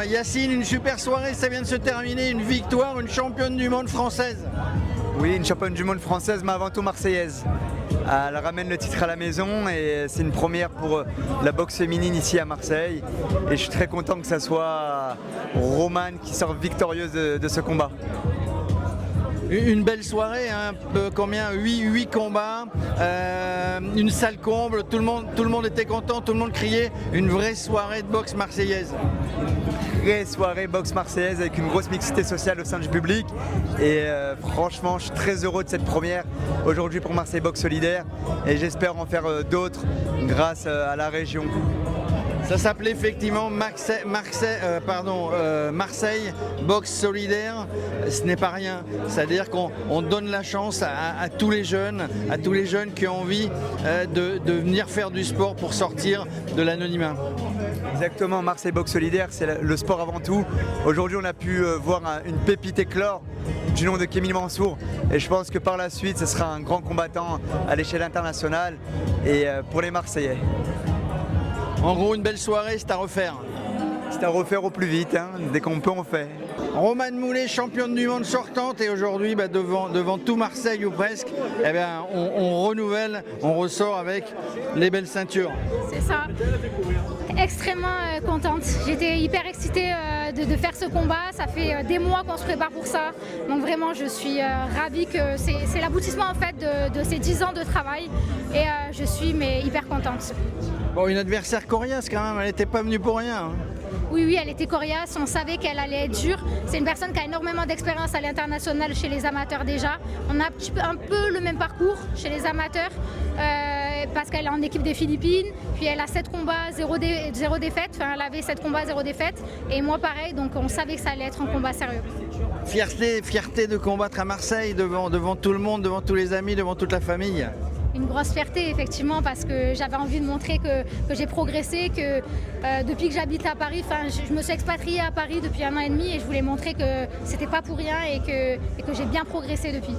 Yacine, une super soirée, ça vient de se terminer, une victoire, une championne du monde française. Oui, une championne du monde française, mais avant tout marseillaise. Elle ramène le titre à la maison et c'est une première pour la boxe féminine ici à Marseille. Et je suis très content que ce soit Romane qui sort victorieuse de ce combat. Une belle soirée, hein, combien 8 combats, une salle comble, tout le monde était content, tout le monde criait, une vraie soirée de boxe marseillaise. Une vraie soirée boxe marseillaise avec une grosse mixité sociale au sein du public. Et franchement, je suis très heureux de cette première aujourd'hui pour Marseille Boxe Solidaire et j'espère en faire d'autres grâce à la région. Ça s'appelait effectivement Marseille Boxe Solidaire. Ce n'est pas rien. C'est-à-dire qu'on donne la chance à tous les jeunes qui ont envie de venir faire du sport pour sortir de l'anonymat. Exactement, Marseille Boxe Solidaire, c'est le sport avant tout. Aujourd'hui, on a pu voir une pépite éclore du nom de Kémil Mansour et je pense que par la suite, ce sera un grand combattant à l'échelle internationale et pour les Marseillais. En gros, une belle soirée, c'est à refaire. C'est à refaire au plus vite, hein. Dès qu'on peut, on fait. Romane Moulet, championne du monde sortante, et aujourd'hui, devant tout Marseille ou presque, eh bien, on renouvelle, on ressort avec les belles ceintures. C'est ça. Extrêmement contente. J'étais hyper excitée de faire ce combat. Ça fait des mois qu'on se prépare pour ça. Donc vraiment, je suis ravie que c'est l'aboutissement en fait de ces 10 ans de travail. Et je suis hyper contente. Bon, une adversaire coriace quand même, elle n'était pas venue pour rien. Hein. Oui, elle était coriace, on savait qu'elle allait être dure. C'est une personne qui a énormément d'expérience à l'international chez les amateurs déjà. On a un peu le même parcours chez les amateurs parce qu'elle est en équipe des Philippines. Puis elle a 7 combats, 0 défaite. Enfin, elle avait 7 combats, 0 défaite. Et moi pareil, donc on savait que ça allait être un combat sérieux. Fierté de combattre à Marseille devant tout le monde, devant tous les amis, devant toute la famille. Une grosse fierté effectivement parce que j'avais envie de montrer que j'ai progressé, que depuis que j'habite à Paris, je me suis expatriée à Paris depuis 1 an et demi et je voulais montrer que c'était pas pour rien et que j'ai bien progressé depuis.